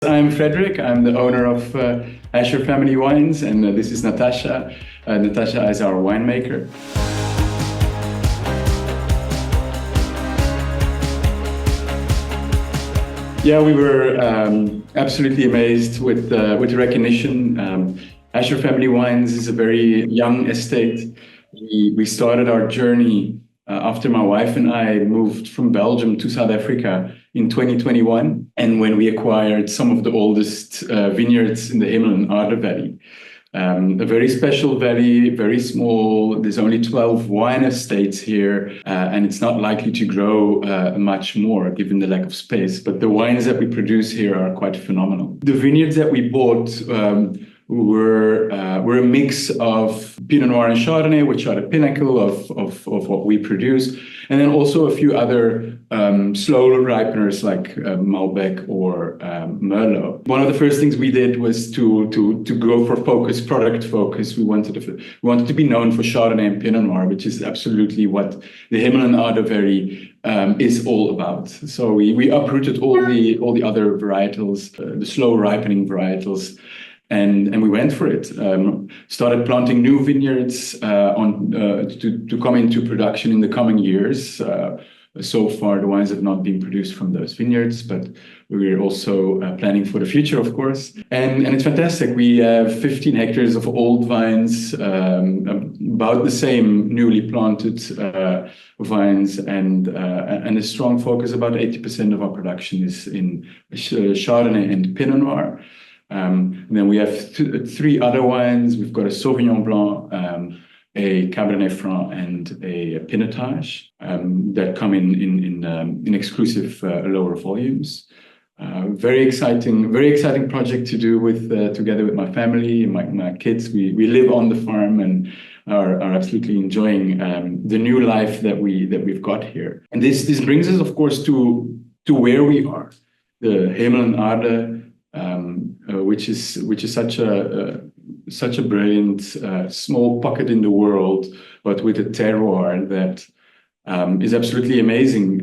I'm Frederick. I'm the owner of Asher Family Wines, and this is Natasha. Natasha is our winemaker. Yeah, we were absolutely amazed with the recognition. Asher Family Wines is a very young estate. We started our journey after my wife and I moved from Belgium to South Africa in 2021, and when we acquired some of the oldest vineyards in the Hemel and Aarde Valley. A very special valley, very small. There's only 12 wine estates here, and it's not likely to grow much more given the lack of space. But the wines that we produce here are quite phenomenal. The vineyards that we bought were a mix of Pinot Noir and Chardonnay, which are the pinnacle of what we produce, and then also a few other slow ripeners like Malbec or Merlot. One of the first things we did was to go for product focus. We wanted to be known for Chardonnay and Pinot Noir, which is absolutely what the Hemel and Aarde Valley is all about. So we uprooted all the other varietals, the slow ripening varietals. And we went for it. Started planting new vineyards to come into production in the coming years. So far, the wines have not been produced from those vineyards, but we're also planning for the future, of course. And it's fantastic. We have 15 hectares of old vines, about the same newly planted vines, and a strong focus. About 80% of our production is in Chardonnay and Pinot Noir. And then we have three other wines. We've got a Sauvignon Blanc, a Cabernet Franc, and a Pinotage that come in exclusive lower volumes. Very exciting project to do together with my family and my kids. We live on the farm and are absolutely enjoying the new life that we've got here. And this brings us, of course, to where we are, the Hemel and Aarde. Which is such a brilliant small pocket in the world, but with a terroir that is absolutely amazing.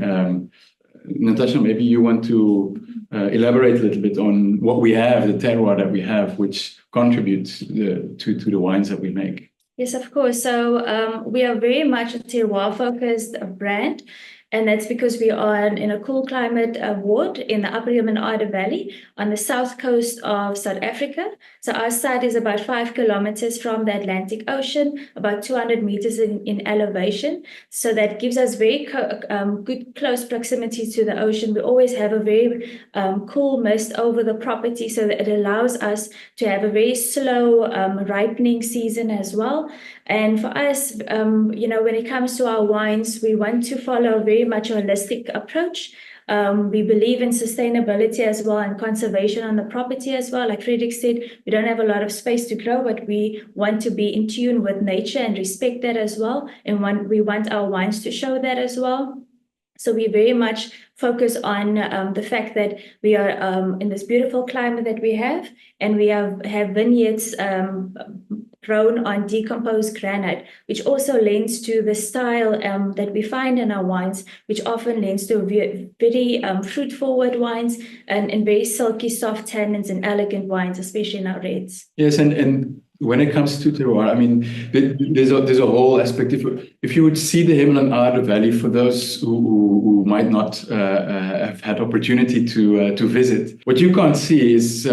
Natasha, maybe you want to elaborate a little bit on what we have, the terroir that we have, which contributes to the wines that we make. Yes, of course. So we are very much a terroir-focused brand. And that's because we are in a cool climate ward in the Upper Hemel and Aarde Valley on the south coast of South Africa. So our site is about 5 kilometers from the Atlantic Ocean, about 200 meters in elevation. So that gives us very good close proximity to the ocean. We always have a very cool mist over the property, so that it allows us to have a very slow ripening season as well. And for us, when it comes to our wines, we want to follow a very much holistic approach. We believe in sustainability as well and conservation on the property as well. Like Frederick said, we don't have a lot of space to grow, but we want to be in tune with nature and respect that as well. And we want our wines to show that as well. So we very much focus on the fact that we are in this beautiful climate that we have, and we have vineyards grown on decomposed granite, which also lends to the style that we find in our wines, which often lends to very fruit-forward wines and very silky, soft tannins and elegant wines, especially in our reds. Yes, and when it comes to terroir, I mean, there's a whole aspect. If you would see the Hemel and Aarde Valley, for those who might not have had opportunity to visit, what you can't see is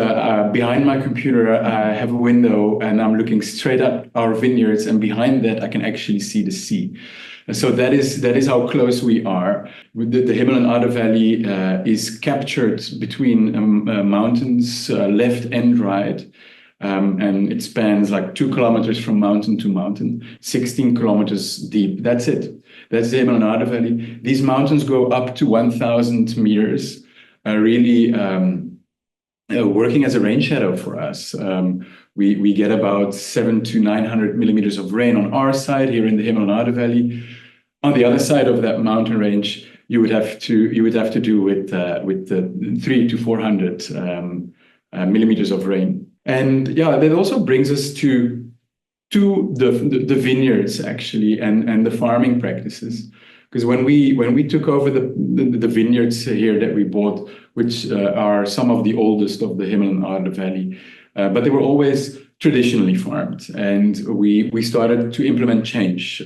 behind my computer, I have a window and I'm looking straight at our vineyards, and behind that I can actually see the sea. So that is how close we are. The Hemel and Aarde Valley is captured between mountains, left and right. And it spans like 2 kilometers from mountain to mountain, 16 kilometers deep. That's it. That's the Hemel and Aarde Valley. These mountains go up to 1,000 meters, really working as a rain shadow for us. We get about 700 to 900 millimeters of rain on our side here in the Hemel and Aarde Valley. On the other side of that mountain range, you would have to do with 300 to 400 millimeters of rain. And yeah, that also brings us to the vineyards actually, and the farming practices. Because when we took over the vineyards here that we bought, which are some of the oldest of the Himmel and Arde Valley. But they were always traditionally farmed, and we started to implement change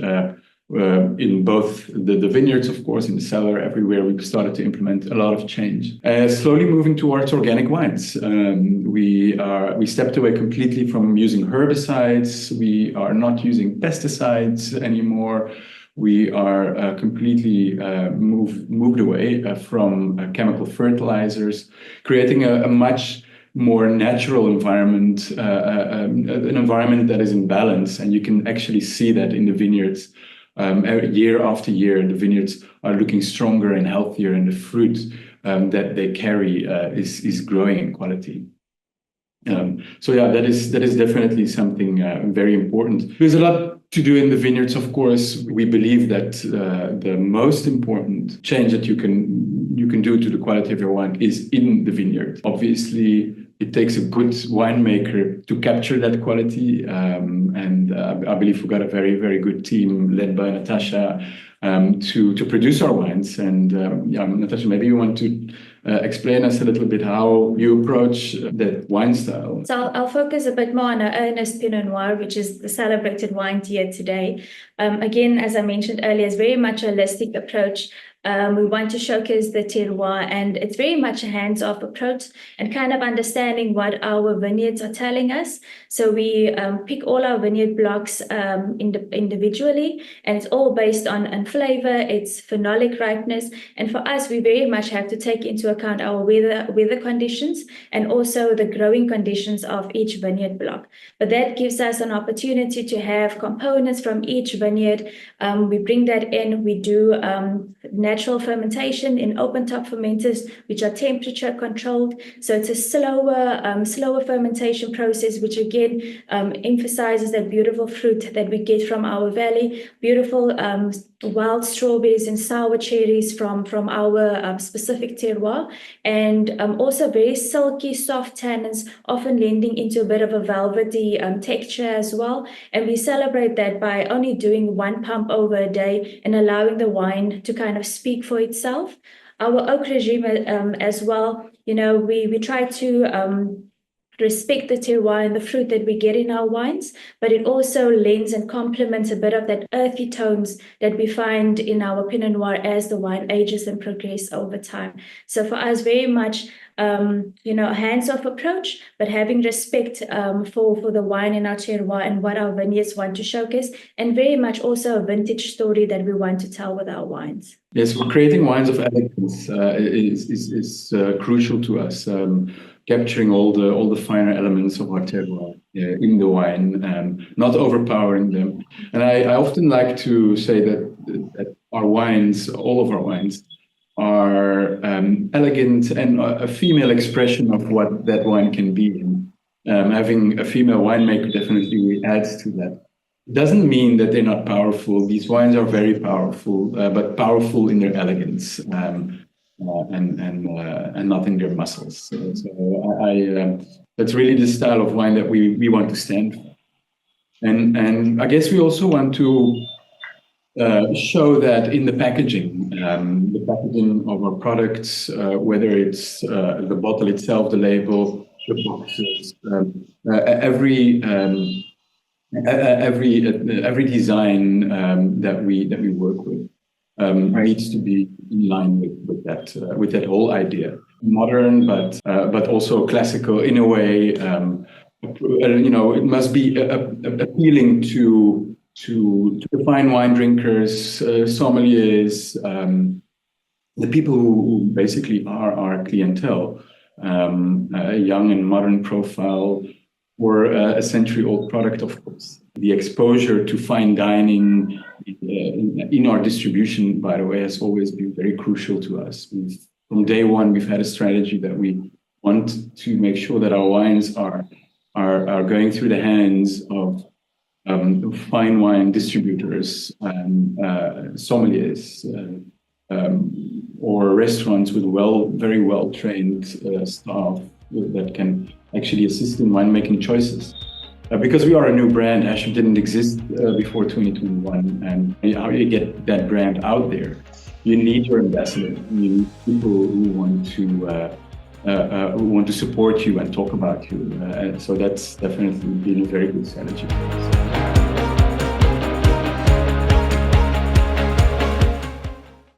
in both the vineyards, of course, in the cellar, everywhere. We started to implement a lot of change. Slowly moving towards organic wines. We stepped away completely from using herbicides. We are not using pesticides anymore. We are completely moved away from chemical fertilizers, creating a much more natural environment, an environment that is in balance. And you can actually see that in the vineyards. Year after year, the vineyards are looking stronger and healthier, and the fruit that they carry is growing in quality. So yeah, that is definitely something very important. There's a lot to do in the vineyards, of course. We believe that the most important change that you can do to the quality of your wine is in the vineyard. Obviously, it takes a good winemaker to capture that quality, and I believe we've got a very, very good team led by Natasha to produce our wines. And Natasha, maybe you want to explain us a little bit how you approach that wine style. So I'll focus a bit more on our Ernest Pinot Noir, which is the celebrated wine here today. Again, as I mentioned earlier, it's very much a holistic approach. We want to showcase the terroir, and it's very much a hands-off approach and kind of understanding what our vineyards are telling us. So we pick all our vineyard blocks individually, and it's all based on flavor, its phenolic ripeness. And for us, we very much have to take into account our weather conditions and also the growing conditions of each vineyard block. But that gives us an opportunity to have components from each vineyard. We bring that in. We do natural fermentation in open top fermenters, which are temperature controlled. So it's a slower fermentation process, which again emphasizes that beautiful fruit that we get from our valley, beautiful wild strawberries and sour cherries from our specific terroir, and also very silky, soft tannins, often lending into a bit of a velvety texture as well. And we celebrate that by only doing one pump over a day and allowing the wine to kind of speak for itself. Our oak regime as well, we try to respect the terroir and the fruit that we get in our wines, but it also lends and complements a bit of that earthy tones that we find in our Pinot Noir as the wine ages and progresses over time. So for us, very much, a hands-off approach, but having respect for the wine in our terroir and what our vineyards want to showcase, and very much also a vintage story that we want to tell with our wines. Yes, we're creating wines of elegance is crucial to us. Capturing all the finer elements of our terroir in the wine, not overpowering them. And I often like to say that our wines, all of our wines, are elegant and a female expression of what that wine can be. And having a female winemaker definitely adds to that. It doesn't mean that they're not powerful. These wines are very powerful, but powerful in their elegance. And not in their muscles. So that's really the style of wine that we want to stand for. And I guess we also want to show that in the packaging of our products, whether it's the bottle itself, the label, the boxes, every design that we work with. Needs to be in line with that whole idea. Modern, but also classical in a way. It must be appealing to the fine wine drinkers, sommeliers, the people who basically are our clientele. A young and modern profile, or a century-old product, of course. The exposure to fine dining in our distribution, by the way, has always been very crucial to us. From day one, we've had a strategy that we want to make sure that our wines are going through the hands of fine wine distributors, sommeliers, or restaurants with very well-trained staff that can actually assist in winemaking choices. Because we are a new brand, Asher didn't exist before 2021, and how do you get that brand out there? you need your ambassador. You need people who want to support you and talk about you. And so that's definitely been a very good strategy for us.